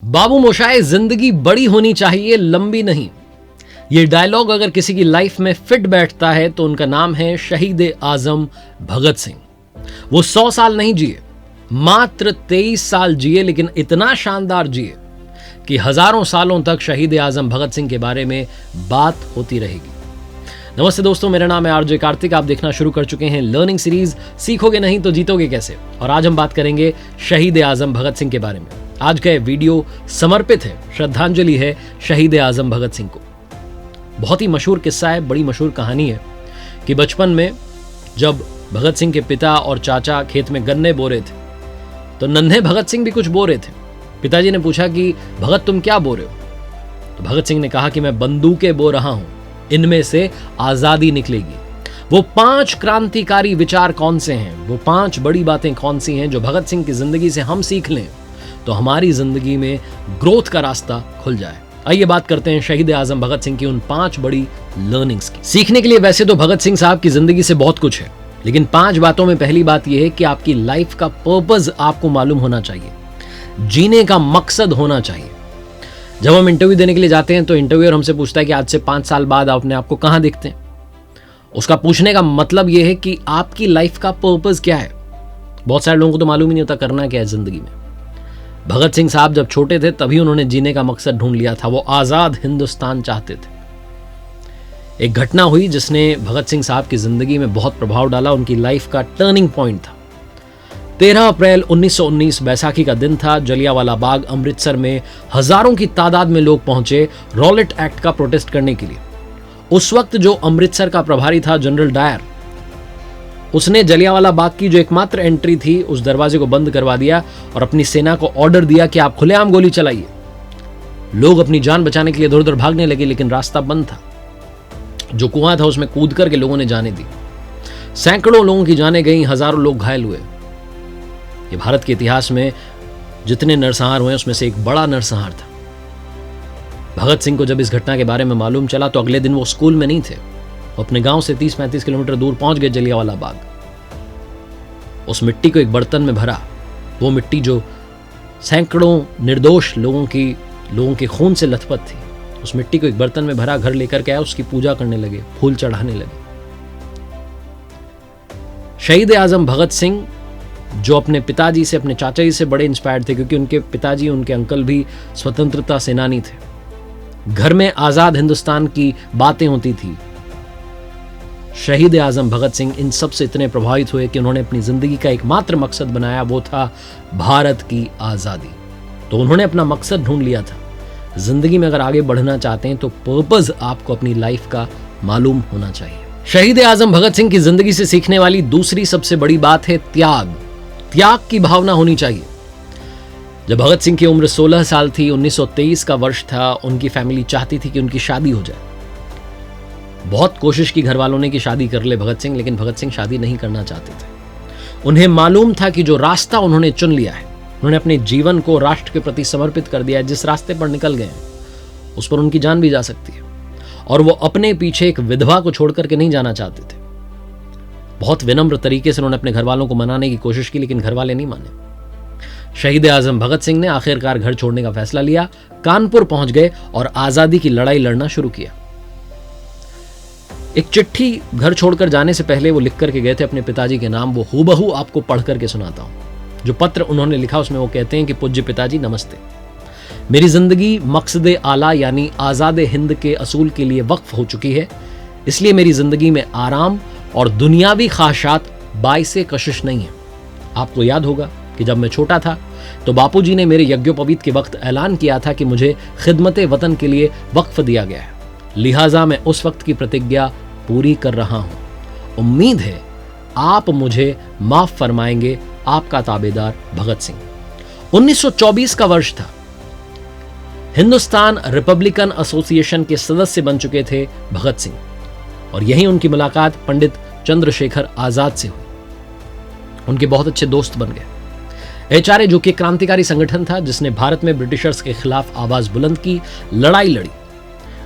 बाबू मोशाय, जिंदगी बड़ी होनी चाहिए, लंबी नहीं। ये डायलॉग अगर किसी की लाइफ में फिट बैठता है तो उनका नाम है शहीद आजम भगत सिंह। वो 100 साल नहीं जिए, मात्र 23 साल जिए, लेकिन इतना शानदार जिए कि हजारों सालों तक शहीद आजम भगत सिंह के बारे में बात होती रहेगी। नमस्ते दोस्तों, मेरा नाम है आरजे कार्तिक। आप देखना शुरू कर चुके हैं लर्निंग सीरीज सीखोगे नहीं तो जीतोगे कैसे। और आज हम बात करेंगे शहीद आजम भगत सिंह के बारे में। आज का वीडियो समर्पित है, श्रद्धांजलि है शहीद आजम भगत सिंह को। बहुत ही मशहूर किस्सा है, बड़ी मशहूर कहानी है कि बचपन में जब भगत सिंह के पिता और चाचा खेत में गन्ने बो रहे थे तो नन्हे भगत सिंह भी कुछ बो रहे थे। पिताजी ने पूछा कि भगत तुम क्या बो रहे हो? तो भगत सिंह ने कहा कि मैं बंदूकें बो रहा हूं, इनमें से आजादी निकलेगी। वो 5 क्रांतिकारी विचार कौन से हैं, वो 5 बड़ी बातें कौन सी हैं जो भगत सिंह की जिंदगी से हम सीख लें तो हमारी जिंदगी में ग्रोथ का रास्ता खुल जाए। आइए बात करते हैं शहीद आजम भगत सिंह की उन 5 बड़ी लर्निंग्स की। सीखने के लिए वैसे तो भगत सिंह साहब की जिंदगी से बहुत कुछ है, लेकिन 5 बातों में पहली बात यह है कि आपकी लाइफ का पर्पस आपको मालूम होना चाहिए, जीने का मकसद होना चाहिए। जब हम इंटरव्यू देने के लिए जाते हैं तो इंटरव्यूअर हमसे पूछता है कि आज से 5 साल बाद आप अपने आप को कहां देखते हैं। उसका पूछने का मतलब यह है कि आपकी लाइफ का पर्पस क्या है। बहुत सारे लोगों को तो मालूम ही नहीं होता करना क्या है जिंदगी में। भगत सिंह साहब जब छोटे थे तभी उन्होंने जीने का मकसद ढूंढ लिया था। वो आजाद हिंदुस्तान चाहते थे। एक घटना हुई जिसने भगत सिंह साहब की जिंदगी में बहुत प्रभाव डाला, उनकी लाइफ का टर्निंग पॉइंट था। 13 अप्रैल 1919 बैसाखी का दिन था। जलियांवाला बाग अमृतसर में हजारों की तादाद में लोग पहुंचे रॉलेट एक्ट का प्रोटेस्ट करने के लिए। उस वक्त जो अमृतसर का प्रभारी था जनरल डायर, उसने जलियांवाला बाग की जो एकमात्र एंट्री थी उस दरवाजे को बंद करवा दिया और अपनी सेना को ऑर्डर दिया कि आप खुलेआम गोली चलाइए। लोग अपनी जान बचाने के लिए इधर उधर भागने लगे, लेकिन रास्ता बंद था। जो कुआं था उसमें कूद करके लोगों ने जाने दी। सैकड़ों लोगों की जानें गई, हजारों लोग घायल हुए। ये भारत के इतिहास में जितने नरसंहार हुए उसमें से एक बड़ा नरसंहार था। भगत सिंह को जब इस घटना के बारे में मालूम चला तो अगले दिन वो स्कूल में नहीं थे। वो अपने गांव से 30-35 किलोमीटर दूर पहुंच गए जलियांवाला बाग। उस मिट्टी को एक बर्तन में भरा, वो मिट्टी जो सैकड़ों निर्दोष लोगों के खून से लथपथ थी, उस मिट्टी को एक बर्तन में भरा, घर लेकर के आया, उसकी पूजा करने लगे, फूल चढ़ाने लगे। शहीद आजम भगत सिंह जो अपने पिताजी से, अपने चाचा जी से बड़े इंस्पायर्ड थे, क्योंकि उनके पिताजी, उनके अंकल भी स्वतंत्रता सेनानी थे। घर में आजाद हिंदुस्तान की बातें होती थी। शहीद आजम भगत सिंह इन सब से इतने प्रभावित हुए कि उन्होंने अपनी जिंदगी का एकमात्र मकसद बनाया, वो था भारत की आजादी। तो उन्होंने अपना मकसद ढूंढ लिया था। जिंदगी में अगर आगे बढ़ना चाहते हैं तो पर्पस आपको अपनी लाइफ का मालूम होना चाहिए। शहीद आजम भगत सिंह की जिंदगी से सीखने वाली दूसरी सबसे बड़ी बात है त्याग। त्याग की भावना होनी चाहिए। जब भगत सिंह की उम्र 16 साल थी, 1923 का वर्ष था, उनकी फैमिली चाहती थी कि उनकी शादी हो जाए। बहुत कोशिश की घर वालों ने कि शादी कर ले भगत सिंह, लेकिन भगत सिंह शादी नहीं करना चाहते थे। उन्हें मालूम था कि जो रास्ता उन्होंने चुन लिया है, उन्होंने अपने जीवन को राष्ट्र के प्रति समर्पित कर दिया है, जिस रास्ते पर निकल गए हैं उस पर उनकी जान भी जा सकती है। और वो अपने पीछे एक विधवा को छोड़ करके नहीं जाना चाहते थे। बहुत विनम्र तरीके से उन्होंने अपने घर वालों को मनाने की कोशिश की, लेकिन घर वाले नहीं माने। शहीद आजम भगत सिंह ने आखिरकार घर छोड़ने का फैसला लिया, कानपुर पहुंच गए और आजादी की लड़ाई लड़ना शुरू किया। एक चिट्ठी घर छोड़कर जाने से पहले वो लिख करके गए थे अपने पिताजी के नाम। वो हूबहू आपको पढ़ करके सुनाता हूं। जो पत्र उन्होंने लिखा उसमें वो कहते हैं कि पूज्य पिताजी नमस्ते। मेरी जिंदगी मकसद आला यानी आजाद हिंद के असूल के लिए वक्फ हो चुकी है, इसलिए मेरी जिंदगी में आराम और दुनियावी ख्वाहिशात बाइसे कशिश नहीं है। आपको याद होगा कि जब मैं छोटा था तो बापूजी ने मेरे यज्ञोपवीत के वक्त ऐलान किया था कि मुझे खिदमत वतन के लिए वक्फ दिया गया है, लिहाजा मैं उस वक्त की प्रतिज्ञा पूरी कर रहा हूं। उम्मीद है आप मुझे माफ फरमाएंगे। आपका ताबेदार भगत सिंह। 1924 का वर्ष था। हिंदुस्तान रिपब्लिकन एसोसिएशन के सदस्य बन चुके थे भगत सिंह, और यहीं उनकी मुलाकात पंडित चंद्रशेखर आजाद से हुई। उनके बहुत अच्छे दोस्त बन गए। एचआरए जो कि क्रांतिकारी संगठन था जिसने भारत में ब्रिटिशर्स के खिलाफ आवाज बुलंद की, लड़ाई लड़ी।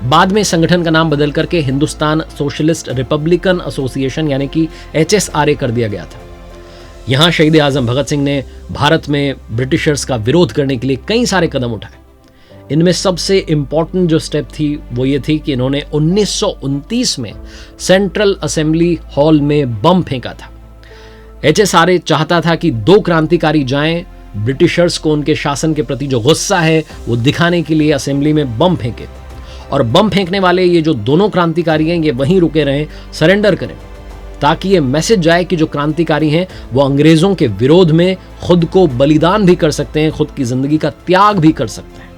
बाद में संगठन का नाम बदल करके हिंदुस्तान सोशलिस्ट रिपब्लिकन एसोसिएशन यानी कि HSRA कर दिया गया था। यहां शहीद आजम भगत सिंह ने भारत में ब्रिटिशर्स का विरोध करने के लिए कई सारे कदम उठाए। इनमें सबसे इंपॉर्टेंट जो स्टेप थी वो ये थी कि इन्होंने 1929 में सेंट्रल असेंबली हॉल में बम फेंका था। HSRA चाहता था कि 2 क्रांतिकारी जाएं, ब्रिटिशर्स को उनके शासन के प्रति जो गुस्सा है वो दिखाने के लिए असेंबली में बम फेंके, और बम फेंकने वाले ये जो दोनों क्रांतिकारी हैं ये वहीं रुके रहें, सरेंडर करें, ताकि ये मैसेज जाए कि जो क्रांतिकारी हैं वो अंग्रेजों के विरोध में खुद को बलिदान भी कर सकते हैं, खुद की जिंदगी का त्याग भी कर सकते हैं।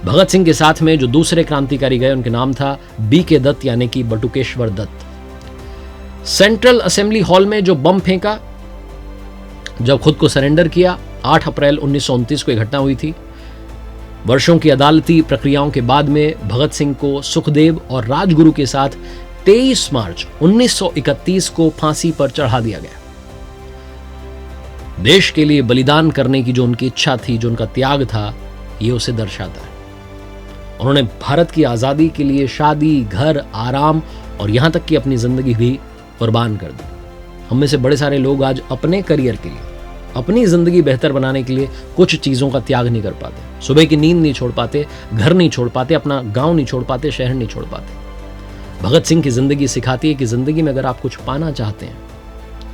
भगत सिंह के साथ में जो दूसरे क्रांतिकारी गए उनके नाम था BK दत्त यानी कि Batukeshwar Dutt. Central assembly hall में जो बम फेंका, जब खुद को सरेंडर किया, 8 अप्रैल 1929 को यह घटना हुई थी। वर्षों की अदालती प्रक्रियाओं के बाद में भगत सिंह को सुखदेव और राजगुरु के साथ 23 मार्च 1931 को फांसी पर चढ़ा दिया गया। देश के लिए बलिदान करने की जो उनकी इच्छा थी, जो उनका त्याग था, ये उसे दर्शाता है। उन्होंने भारत की आजादी के लिए शादी, घर, आराम और यहां तक कि अपनी जिंदगी भी कुर्बान कर दी। हम में से बड़े सारे लोग आज अपने करियर के लिए, अपनी जिंदगी बेहतर बनाने के लिए कुछ चीजों का त्याग नहीं कर पाते। सुबह की नींद नहीं छोड़ पाते, घर नहीं छोड़ पाते, अपना गांव नहीं छोड़ पाते, शहर नहीं छोड़ पाते। भगत सिंह की जिंदगी सिखाती है कि जिंदगी में अगर आप कुछ पाना चाहते हैं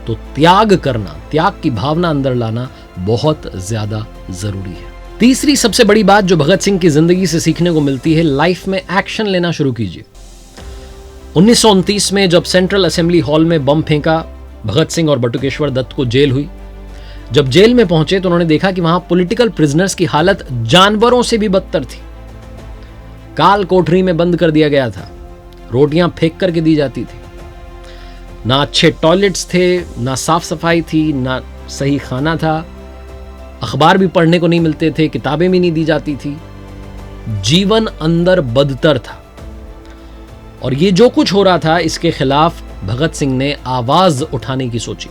तो त्याग करना, त्याग की भावना अंदर लाना बहुत ज्यादा जरूरी है। तीसरी सबसे बड़ी बात जो भगत सिंह की जिंदगी से सीखने को मिलती है, लाइफ में एक्शन लेना शुरू कीजिए। 1929 में जब सेंट्रल असेंबली हॉल में बम फेंका, भगत सिंह और बटुकेश्वर दत्त को जेल हुई। जब जेल में पहुंचे तो उन्होंने देखा कि वहां पॉलिटिकल प्रिजनर्स की हालत जानवरों से भी बदतर थी। काल कोठरी में बंद कर दिया गया था, रोटियां फेंक करके दी जाती थी, ना अच्छे टॉयलेट्स थे, ना साफ सफाई थी, ना सही खाना था, अखबार भी पढ़ने को नहीं मिलते थे, किताबें भी नहीं दी जाती थी। जीवन अंदर बदतर था। और ये जो कुछ हो रहा था, इसके खिलाफ भगत सिंह ने आवाज उठाने की सोची।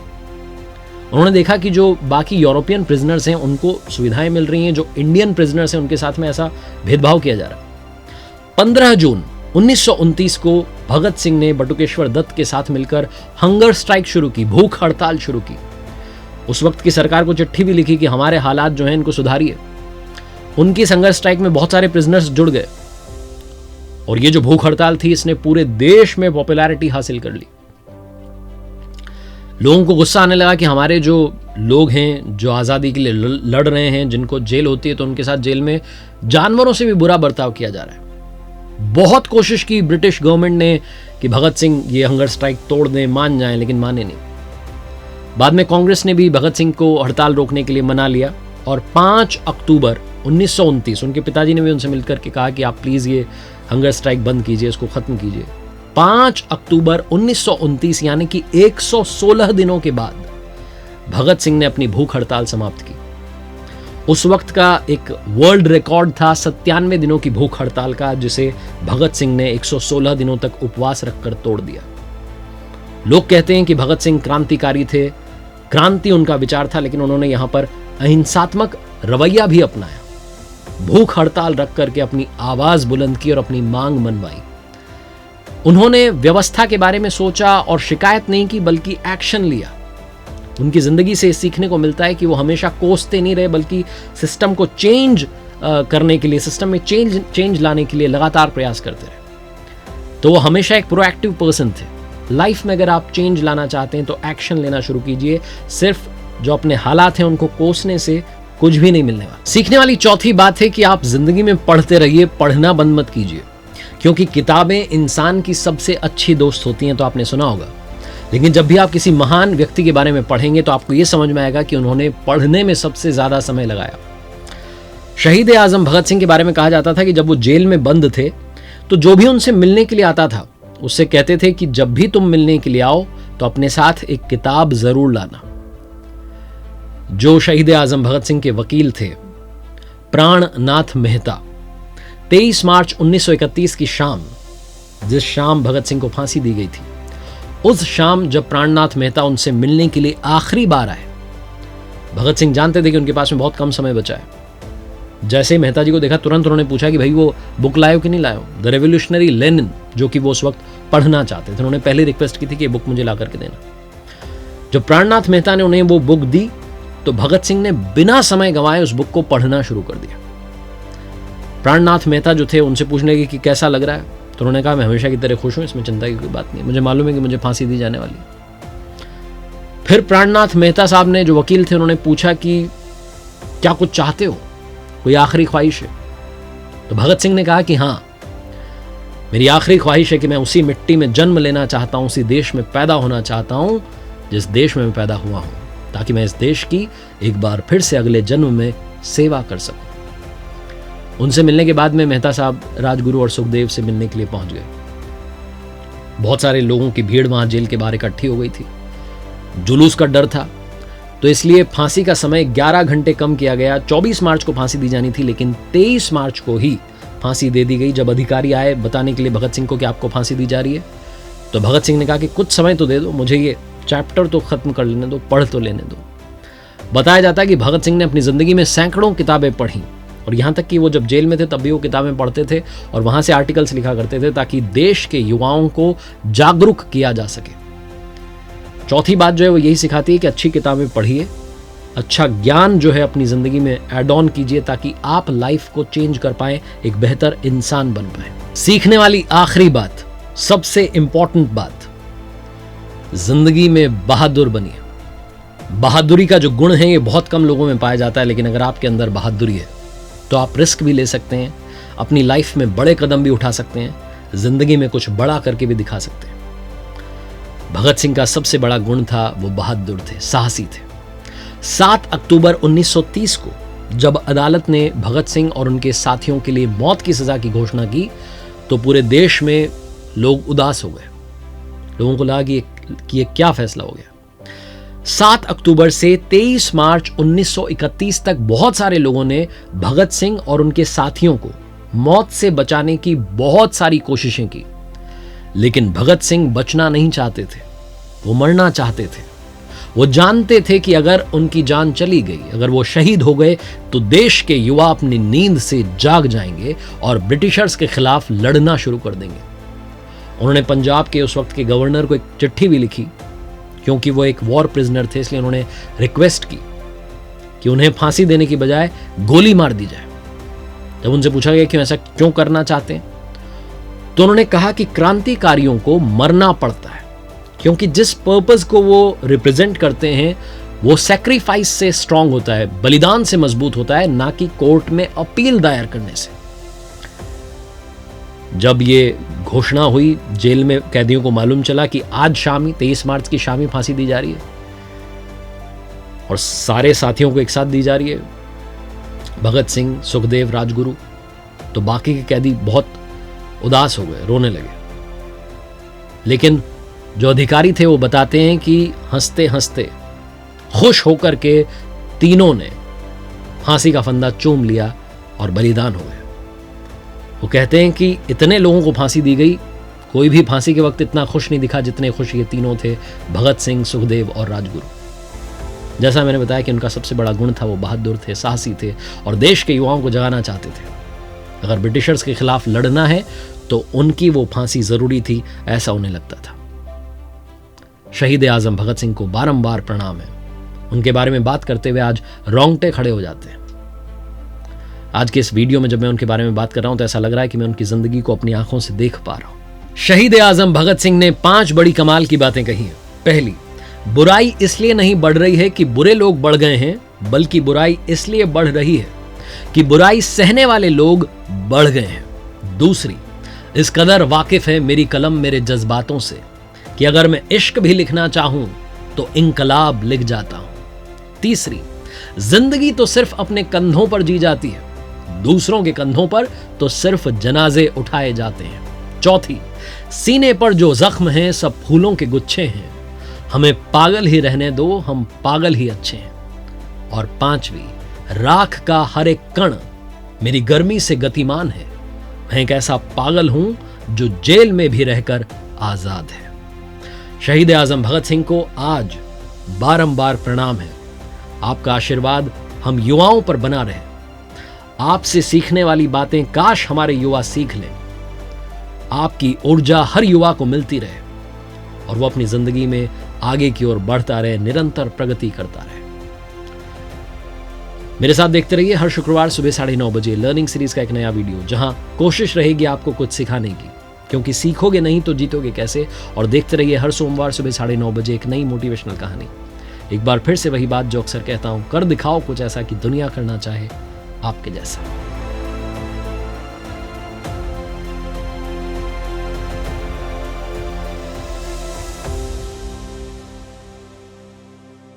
उन्होंने देखा कि जो बाकी यूरोपियन प्रिजनर्स हैं उनको सुविधाएं मिल रही हैं, जो इंडियन प्रिजनर्स हैं उनके साथ में ऐसा भेदभाव किया जा रहा है। 15 जून 1929 को भगत सिंह ने बटुकेश्वर दत्त के साथ मिलकर हंगर स्ट्राइक शुरू की, भूख हड़ताल शुरू की। उस वक्त की सरकार को चिट्ठी भी लिखी कि हमारे हालात जो हैं इनको सुधारिए। उनकी हंगर स्ट्राइक में बहुत सारे प्रिजनर्स जुड़ गए और ये जो भूख हड़ताल थी इसने पूरे देश में पॉपुलैरिटी हासिल कर ली। लोगों को गुस्सा आने लगा कि हमारे जो लोग हैं, जो आज़ादी के लिए लड़ रहे हैं, जिनको जेल होती है तो उनके साथ जेल में जानवरों से भी बुरा बर्ताव किया जा रहा है। बहुत कोशिश की ब्रिटिश गवर्नमेंट ने कि भगत सिंह ये हंगर स्ट्राइक तोड़ दें, मान जाएं, लेकिन माने नहीं। बाद में कांग्रेस ने भी भगत सिंह को हड़ताल रोकने के लिए मना लिया और 5 अक्टूबर 1929 उनके पिताजी ने भी उनसे मिलकर के कहा कि आप प्लीज ये हंगर स्ट्राइक बंद कीजिए, इसको खत्म कीजिए। 5 अक्टूबर 1929 यानी कि 116 दिनों के बाद भगत सिंह ने अपनी भूख हड़ताल समाप्त की। उस वक्त का एक वर्ल्ड रिकॉर्ड था 97 दिनों की भूख हड़ताल का, जिसे भगत सिंह ने 116 दिनों तक उपवास रखकर तोड़ दिया। लोग कहते हैं कि भगत सिंह क्रांतिकारी थे, क्रांति उनका विचार था, लेकिन उन्होंने यहां पर अहिंसात्मक रवैया भी अपनाया। भूख हड़ताल रख करके अपनी आवाज बुलंद की और अपनी मांग मनवाई। उन्होंने व्यवस्था के बारे में सोचा और शिकायत नहीं की, बल्कि एक्शन लिया। उनकी जिंदगी से सीखने को मिलता है कि वो हमेशा कोसते नहीं रहे, बल्कि सिस्टम को चेंज करने के लिए, सिस्टम में चेंज लाने के लिए लगातार प्रयास करते रहे। तो वो हमेशा एक प्रोएक्टिव पर्सन थे। लाइफ में अगर आप चेंज लाना चाहते हैं तो एक्शन लेना शुरू कीजिए। सिर्फ जो अपने हालात हैं उनको कोसने से कुछ भी नहीं मिलने वाला। सीखने वाली चौथी बात है कि आप जिंदगी में पढ़ते रहिए, पढ़ना बंद मत कीजिए, क्योंकि किताबें इंसान की सबसे अच्छी दोस्त होती हैं, तो आपने सुना होगा। लेकिन जब भी आप किसी महान व्यक्ति के बारे में पढ़ेंगे तो आपको यह समझ में आएगा कि उन्होंने पढ़ने में सबसे ज्यादा समय लगाया। शहीद आजम भगत सिंह के बारे में कहा जाता था कि जब वो जेल में बंद थे तो जो भी उनसे मिलने के लिए आता था उससे कहते थे कि जब भी तुम मिलने के लिए आओ तो अपने साथ एक किताब जरूर लाना। जो शहीद आजम भगत सिंह के वकील थे, प्राणनाथ मेहता, 23 मार्च 1931 की शाम, जिस शाम भगत सिंह को फांसी दी गई थी, उस शाम जब प्राणनाथ मेहता उनसे मिलने के लिए आखिरी बार आए, भगत सिंह जानते थे कि उनके पास में बहुत कम समय बचा है। जैसे ही मेहता जी को देखा तुरंत उन्होंने पूछा कि भाई वो बुक लाए हो कि नहीं लाए हो, द रेवोल्यूशनरी लेनिन, जो कि वो उस वक्त पढ़ना चाहते थे। उन्होंने पहले रिक्वेस्ट की थी कि ये बुक मुझे ला करके देना। जब प्राणनाथ मेहता ने उन्हें वो बुक दी तो भगत सिंह ने बिना समय गंवाए उस बुक को पढ़ना शुरू कर दिया। प्राणनाथ मेहता जो थे उनसे पूछने लगे कि कैसा लग रहा है, तो उन्होंने कहा मैं हमेशा की तरह खुश हूं, इसमें चिंता की कोई बात नहीं, मुझे मालूम है कि मुझे फांसी दी जाने वाली है। फिर प्राणनाथ मेहता साहब ने, जो वकील थे, उन्होंने पूछा कि क्या कुछ चाहते हो, कोई आखिरी ख्वाहिश है? तो भगत सिंह ने कहा कि हाँ, मेरी आखिरी ख्वाहिश है कि मैं उसी मिट्टी में जन्म लेना चाहता हूं, उसी देश में पैदा होना चाहता हूं जिस देश में मैं पैदा हुआ हूं, ताकि मैं इस देश की एक बार फिर से अगले जन्म में सेवा कर सकूं। उनसे मिलने के बाद में मेहता साहब राजगुरु और सुखदेव से मिलने के लिए पहुंच गए। बहुत सारे लोगों की भीड़ वहां जेल के बाहर इकट्ठी हो गई थी। जुलूस का डर था, तो इसलिए फांसी का समय 11 घंटे कम किया गया। 24 मार्च को फांसी दी जानी थी, लेकिन 23 मार्च को ही फांसी दे दी गई। जब अधिकारी आए बताने के लिए भगत सिंह को कि आपको फांसी दी जा रही है, तो भगत सिंह ने कहा कि कुछ समय तो दे दो, मुझे ये चैप्टर तो खत्म कर लेने दो, पढ़ तो लेने दो। बताया जाता है कि भगत सिंह ने अपनी जिंदगी में सैकड़ों किताबें पढ़ी, और यहां तक कि वो जब जेल में थे तब भी वो किताबें पढ़ते थे और वहां से आर्टिकल्स लिखा करते थे ताकि देश के युवाओं को जागरूक किया जा सके। चौथी बात जो है वो यही सिखाती है कि अच्छी किताबें पढ़िए, अच्छा ज्ञान जो है अपनी जिंदगी में ऐड ऑन कीजिए, ताकि आप लाइफ को चेंज कर पाए, एक बेहतर इंसान बन पाए। सीखने वाली आखिरी बात, सबसे इंपॉर्टेंट बात, जिंदगी में बहादुर बनिए। बहादुरी का जो गुण है ये बहुत कम लोगों में पाया जाता है, लेकिन अगर आपके अंदर बहादुरी है तो आप रिस्क भी ले सकते हैं, अपनी लाइफ में बड़े कदम भी उठा सकते हैं, जिंदगी में कुछ बड़ा करके भी दिखा सकते हैं। भगत सिंह का सबसे बड़ा गुण था वो बहादुर थे, साहसी थे। 7 अक्टूबर 1930 को जब अदालत ने भगत सिंह और उनके साथियों के लिए मौत की सजा की घोषणा की, तो पूरे देश में लोग उदास हो गए। लोगों को लगा कि ये क्या फैसला हो गया। 7 अक्टूबर से 23 मार्च 1931 तक बहुत सारे लोगों ने भगत सिंह और उनके साथियों को मौत से बचाने की बहुत सारी कोशिशें की, लेकिन भगत सिंह बचना नहीं चाहते थे, वो मरना चाहते थे। वो जानते थे कि अगर उनकी जान चली गई, अगर वो शहीद हो गए, तो देश के युवा अपनी नींद से जाग जाएंगे और ब्रिटिशर्स के खिलाफ लड़ना शुरू कर देंगे। उन्होंने पंजाब के उस वक्त के गवर्नर को एक चिट्ठी भी लिखी, क्योंकि वो एक वॉर प्रिजनर थे, इसलिए उन्होंने रिक्वेस्ट की कि उन्हें फांसी देने की बजाय गोली मार दी जाए। जब उनसे पूछा गया कि ऐसा क्यों करना चाहते हैं, तो उन्होंने कहा कि क्रांतिकारियों को मरना पड़ता है, क्योंकि जिस पर्पस को वो रिप्रेजेंट करते हैं वो सैक्रिफाइस से स्ट्रांग होता है, बलिदान से मजबूत होता है, ना कि कोर्ट में अपील दायर करने से। जब ये घोषणा हुई, जेल में कैदियों को मालूम चला कि आज शाम ही 23 मार्च की शाम ही फांसी दी जा रही है और सारे साथियों को एक साथ दी जा रही है, भगत सिंह, सुखदेव, राजगुरु, तो बाकी के कैदी बहुत उदास हो गए, रोने लगे। लेकिन जो अधिकारी थे वो बताते हैं कि हंसते हंसते, खुश होकर के तीनों ने फांसी का फंदा चूम लिया और बलिदान हो गए। वो कहते हैं कि इतने लोगों को फांसी दी गई, कोई भी फांसी के वक्त इतना खुश नहीं दिखा जितने खुश ये तीनों थे, भगत सिंह, सुखदेव और राजगुरु। जैसा मैंने बताया कि उनका सबसे बड़ा गुण था वो बहादुर थे, साहसी थे और देश के युवाओं को जगाना चाहते थे। अगर ब्रिटिशर्स के खिलाफ लड़ना है तो उनकी वो फांसी जरूरी थी, ऐसा उन्हें लगता था। शहीद आजम भगत सिंह को बारंबार प्रणाम है। उनके बारे में बात करते हुए आज रोंगटे खड़े हो जाते हैं। आज के इस वीडियो में जब मैं उनके बारे में बात कर रहा हूं तो ऐसा लग रहा है कि मैं उनकी जिंदगी को अपनी आंखों से देख पा रहा हूं। शहीद आजम भगत सिंह ने 5 बड़ी कमाल की बातें कही हैं। पहली, बुराई इसलिए नहीं बढ़ रही है कि बुरे लोग बढ़ गए हैं, बल्कि बुराई इसलिए बढ़ रही है कि बुराई सहने वाले लोग बढ़ गए हैं। दूसरी, इस कदर वाकिफ है मेरी कलम मेरे जज्बातों से कि अगर मैं इश्क भी लिखना चाहूं तो इनकलाब लिख जाता हूं। तीसरी, जिंदगी तो सिर्फ अपने कंधों पर जी जाती है, दूसरों के कंधों पर तो सिर्फ जनाजे उठाए जाते हैं। चौथी, सीने पर जो जख्म हैं सब फूलों के गुच्छे हैं, हमें पागल ही रहने दो, हम पागल ही अच्छे हैं। और पांचवी, राख का हर एक कण मेरी गर्मी से गतिमान है, मैं एक ऐसा पागल हूं जो जेल में भी रहकर आजाद है। शहीद आजम भगत सिंह को आज बारंबार प्रणाम है। आपका आशीर्वाद हम युवाओं पर बना रहे। आपसे सीखने वाली बातें काश हमारे युवा सीख लें। आपकी ऊर्जा हर युवा को मिलती रहे और वो अपनी जिंदगी में आगे की ओर बढ़ता रहे, निरंतर प्रगति करता रहे। मेरे साथ देखते रहिए हर शुक्रवार सुबह 9:30 बजे लर्निंग सीरीज का एक नया वीडियो, जहां कोशिश रहेगी आपको कुछ सिखाने की, क्योंकि सीखोगे नहीं तो जीतोगे कैसे। और देखते रहिए हर सोमवार सुबह 9:30 बजे एक नई मोटिवेशनल कहानी। एक बार फिर से वही बात जो अक्सर कहता हूं, कर दिखाओ कुछ ऐसा कि दुनिया करना चाहे आपके जैसा।